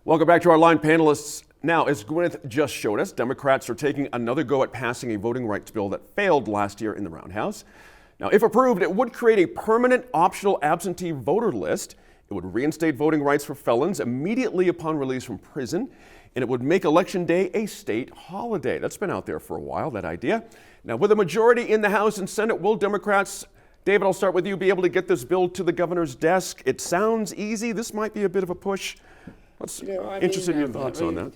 Welcome back to our line panelists. Now, as Gwyneth just showed us, Democrats are taking another go at passing a voting rights bill that failed last year in the Roundhouse. Now, if approved, it would create a permanent optional absentee voter list. It would reinstate voting rights for felons immediately upon release from prison, and it would make Election Day a state holiday. That's been out there for a while, that idea. Now, with a majority in the House and Senate, will Democrats, David, I'll start with you, be able to get this bill to the governor's desk? It sounds easy. This might be a bit of a push. Interested in your thoughts on that.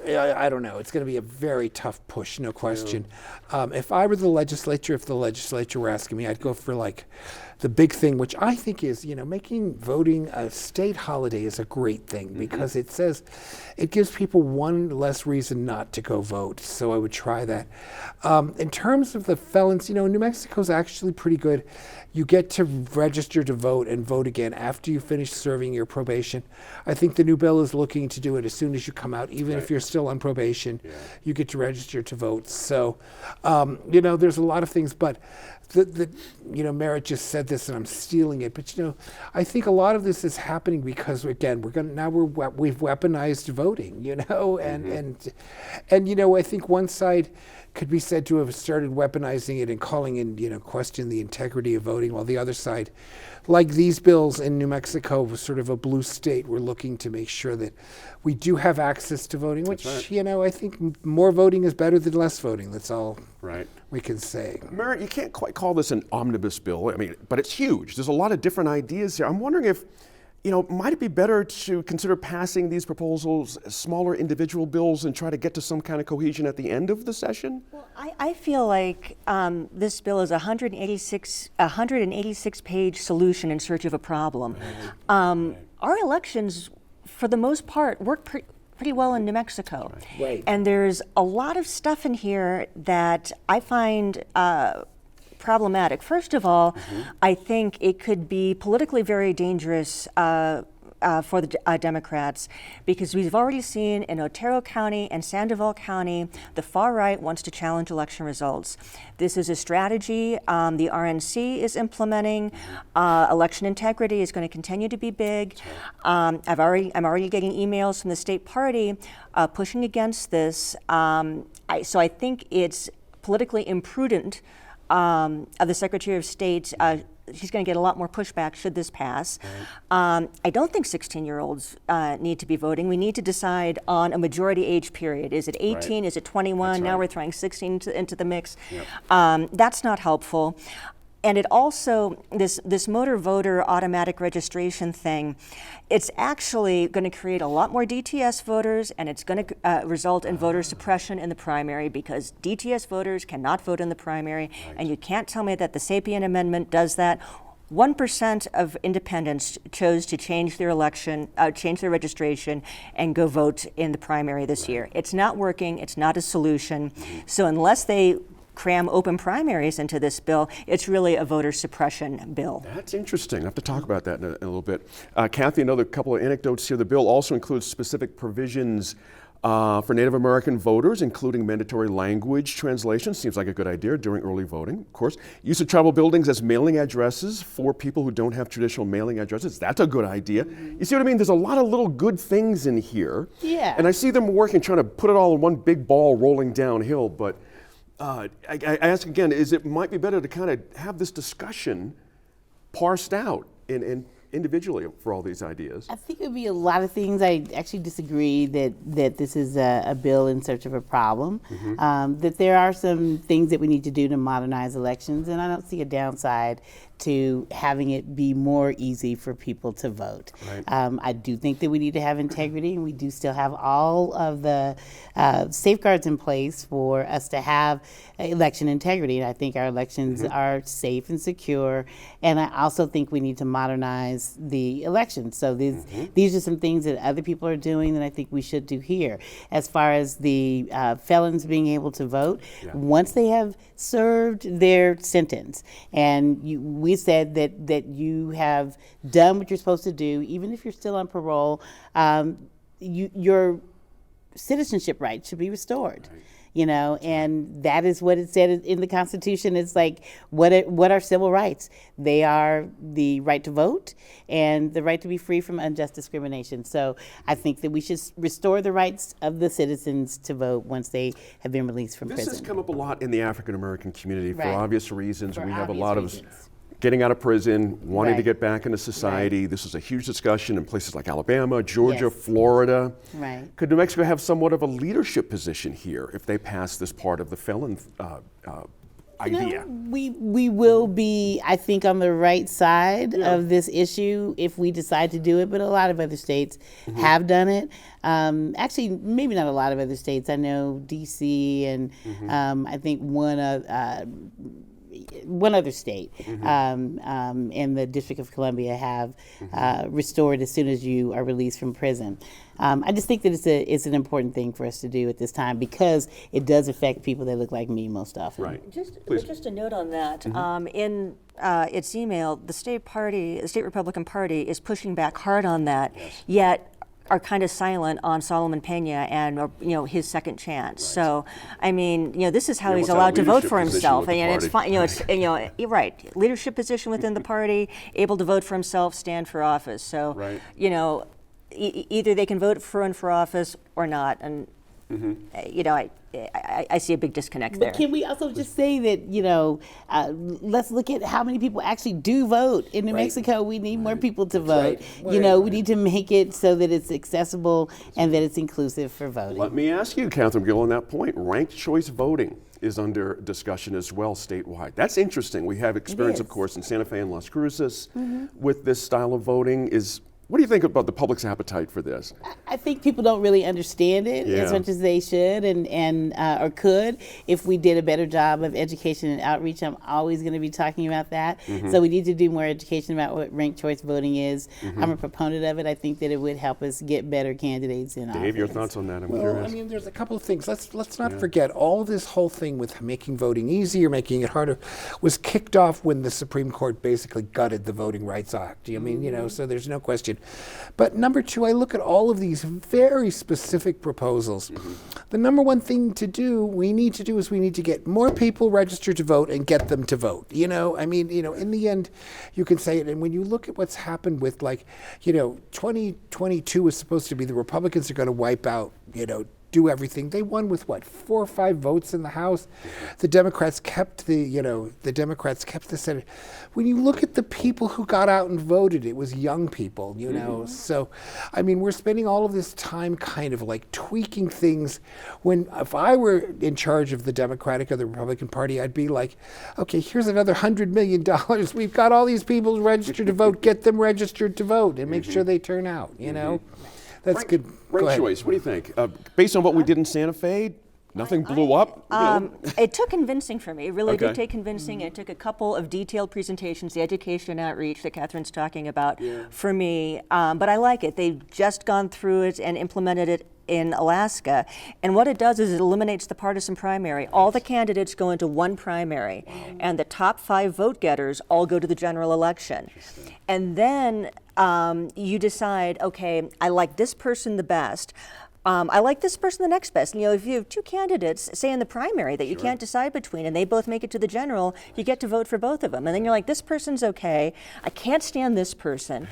I don't know. It's going to be a very tough push, no question. If I were the legislature, if the legislature were asking me, I'd go for like the big thing, which I think is, making voting a state holiday is a great thing because it says it gives people one less reason not to go vote. So I would try that. In terms of the felons, New Mexico's actually pretty good. You get to register to vote and vote again after you finish serving your probation. I think the new bill is looking to do it as soon as you come out, even if you're still on probation. You get to register to vote. So, there's a lot of things, but Merritt just said this, and I'm stealing it. But I think a lot of this is happening because again, we've weaponized voting. And I think one side could be said to have started weaponizing it and calling in, question the integrity of voting, while the other side, like these bills in New Mexico, was sort of a blue state. We're looking to make sure that we do have access to voting, which, I think more voting is better than less voting. That's all we can say. Merritt, you can't quite call this an omnibus bill, but it's huge. There's a lot of different ideas here. I'm wondering if, might it be better to consider passing these proposals as smaller individual bills and try to get to some kind of cohesion at the end of the session? Well, I feel like this bill is a 186 page solution in search of a problem. Our elections, for the most part, work pretty well in New Mexico. Right. And there's a lot of stuff in here that I find problematic. First of all, I think it could be politically very dangerous for the Democrats, because we've already seen in Otero County and Sandoval County, the far right wants to challenge election results. This is a strategy the RNC is implementing. Election integrity is going to continue to be big. I'm already getting emails from the state party pushing against this. So I think it's politically imprudent of the Secretary of State. She's going to get a lot more pushback should this pass. I don't think 16-year-olds need to be voting. We need to decide on a majority age period. Is it 18? Is it 21? Now we're throwing 16 into the mix. That's not helpful. And it also, this motor voter automatic registration thing, it's actually going to create a lot more DTS voters, and it's going to result in voter suppression in the primary, because DTS voters cannot vote in the primary, and you can't tell me that the Sapien Amendment does that. 1% of independents chose to change their change their registration, and go vote in the primary this year. It's not working. It's not a solution. So unless they cram open primaries into this bill, it's really a voter suppression bill. That's interesting. I have to talk about that in a little bit. Kathy, another couple of anecdotes here. The bill also includes specific provisions for Native American voters, including mandatory language translation. Seems like a good idea during early voting, of course. Use of tribal buildings as mailing addresses for people who don't have traditional mailing addresses. That's a good idea. You see what I mean? There's a lot of little good things in here. Yeah. And I see them working, trying to put it all in one big ball rolling downhill, but I ask again, it might be better to kind of have this discussion parsed out and individually for all these ideas. I think it would be a lot of things. I actually disagree that this is a bill in search of a problem. That there are some things that we need to do to modernize elections, and I don't see a downside to having it be more easy for people to vote. I do think that we need to have integrity, and we do still have all of the safeguards in place for us to have election integrity. And I think our elections are safe and secure, and I also think we need to modernize the elections. So these are some things that other people are doing that I think we should do here. As far as the felons being able to vote, once they have served their sentence, and we said that you have done what you're supposed to do, even if you're still on parole, your citizenship rights should be restored. you know, and that is what it said in the Constitution. It's like, what are civil rights? They are the right to vote and the right to be free from unjust discrimination. So I think that we should restore the rights of the citizens to vote once they have been released from This prison. has come up a lot in the African American community for Right. obvious reasons. For We have a obvious lot reasons. of getting out of prison, wanting to Right. get back into society. This is a huge discussion in places like Alabama, Georgia, Yes. Florida. Right. Could New Mexico have somewhat of a leadership position here if they pass this part of the felon idea? We will be, I think, on the right side of this issue if we decide to do it, but a lot of other states have done it. Actually, maybe not a lot of other states. I know DC and I think one other state in the District of Columbia have restored as soon as you are released from prison. I just think that it's an important thing for us to do at this time because it does affect people that look like me most often. Right. Just a note on that. In its email, the state Republican Party is pushing back hard on that, yet are kind of silent on Solomon Pena and his second chance. So, I mean, this is how Yeah, he's what's that allowed to vote leadership for position himself, with the and it's party? fine. It's you're right, leadership position within the party, able to vote for himself, stand for office. So, Right. either they can vote for and for office or not, and I see a big disconnect there. But can we also just say that, let's look at how many people actually do vote. In New Mexico, we need more people to vote. We need to make it so that it's accessible and that it's inclusive for voting. Let me ask you, Catherine Gill, on that point. Ranked choice voting is under discussion as well statewide. That's interesting. We have experience, of course, in Santa Fe and Las Cruces with this style of voting. What do you think about the public's appetite for this? I think people don't really understand it as Yeah. much as they should and or could. If we did a better job of education and outreach, I'm always going to be talking about that. So we need to do more education about what ranked choice voting is. I'm a proponent of it. I think that it would help us get better candidates in office. Dave, your thoughts on that? I'm Well, curious. I mean, there's a couple of things. Let's not forget all this whole thing with making voting easier, making it harder, was kicked off when the Supreme Court basically gutted the Voting Rights Act. I mean, so there's no question. But number two, I look at all of these very specific proposals. The number one thing we need to do is we need to get more people registered to vote and get them to vote. I mean, in the end, you can say it. And when you look at what's happened with 2022 is supposed to be the Republicans are going to wipe out, do everything. They won with 4 or 5 votes in the House. The Democrats kept the Senate. When you look at the people who got out and voted, it was young people, So, I mean, we're spending all of this time kind of tweaking things. If I were in charge of the Democratic or the Republican Party, I'd be like, okay, here's another $100 million. We've got all these people registered to vote. Get them registered to vote and make sure they turn out, That's good. Go Ranked ahead. choice, what do you think? Based on what we did in Santa Fe, nothing blew up? It took convincing for me. It really Okay. did take convincing. It took a couple of detailed presentations, the education and outreach that Catherine's talking about for me. But I like it. They've just gone through it and implemented it in Alaska. And what it does is it eliminates the partisan primary. All the candidates go into one primary, and the top 5 vote getters all go to the general election. And then you decide, okay, I like this person the best. I like this person the next best. If you have 2 candidates, say in the primary, that you can't decide between, and they both make it to the general, you get to vote for both of them. And then you're like, this person's okay. I can't stand this person.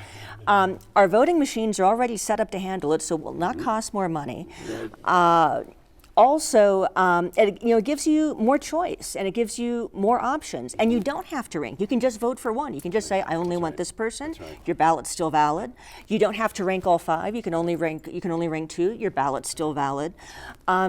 Our voting machines are already set up to handle it, so it will not cost more money. Also, it gives you more choice and it gives you more options, and you don't have to rank. You can just vote for one. You can just say, I only want this person. Your ballot's still valid. You don't have to rank all 5. You can only rank 2. Your ballot's still valid.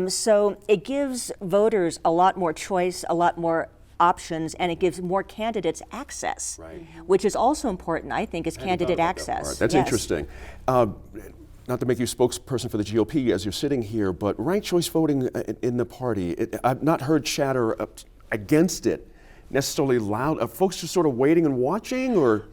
So it gives voters a lot more choice, a lot more options, and it gives more candidates access, which is also important, I think, is candidate access. That's Yes. interesting. Not to make you spokesperson for the GOP as you're sitting here, but ranked choice voting in the party, I've not heard chatter against it necessarily loud. Are folks just sort of waiting and watching, or?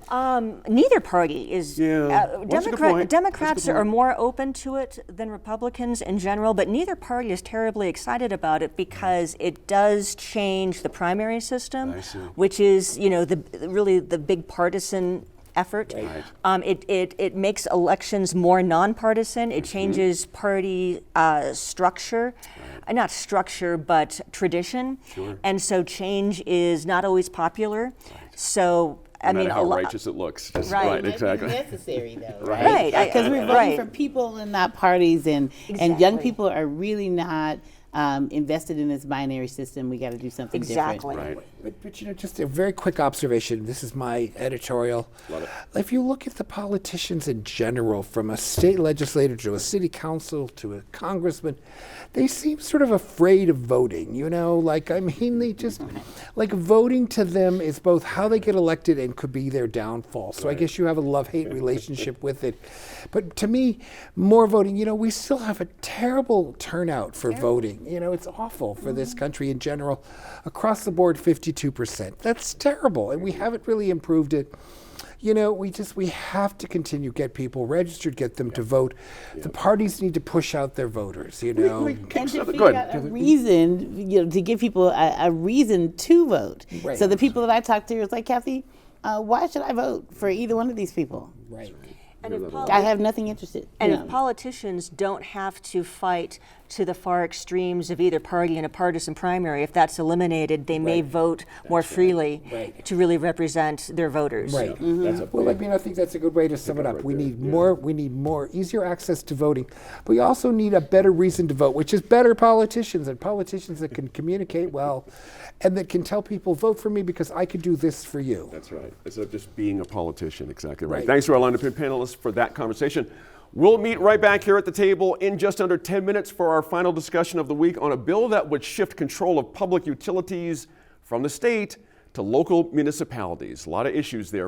Neither party is. Yeah. Well, that's a good point. Democrats That's a good are point. more open to it than Republicans in general, but neither party is terribly excited about it because it does change the primary system, I see. which is really the big partisan effort. It makes elections more nonpartisan. It changes party structure. Not structure, but tradition. And so change is not always popular. So, I No mean, matter how righteous it looks. Just- Right. right, exactly. Necessary though, Right. right? Because we're voting Right. for people and not parties, and young Exactly. people are really not invested in this binary system. We got to do something Exactly. different. Right. But you know, just a very quick observation. This is my editorial. Love it. If you look at the politicians in general, from a state legislator to a city council to a congressman, they seem sort of afraid of voting. You know, like, I mean, they just, like, voting to them is both how they get elected and could be their downfall. So I guess you have a love-hate relationship with it. But to me, more voting, you know, we still have a terrible turnout for voting. You know, it's awful for this country in general. Across the board, 52%. That's terrible, and we haven't really improved it. You know, we have to continue get people registered, get them to vote. The parties need to push out their voters, you know. And to Go figure ahead. out a reason, to give people a reason to vote. Right. So the people that I talk to is like, Kathy, why should I vote for either one of these people? Right. And if I have nothing interested. And you know. if politicians don't have to fight to the far extremes of either party in a partisan primary, if that's eliminated, they may vote more freely to really represent their voters. Right. That's a Well, I mean, I think that's a good way to sum it up. We need more easier access to voting. But we also need a better reason to vote, which is better politicians and politicians that can communicate well and that can tell people, vote for me because I could do this for you. That's right. Instead of just being a politician. Exactly right. Right. Thanks to our lineup of panelists for that conversation. We'll meet right back here at the table in just under 10 minutes for our final discussion of the week on a bill that would shift control of public utilities from the state to local municipalities. A lot of issues there.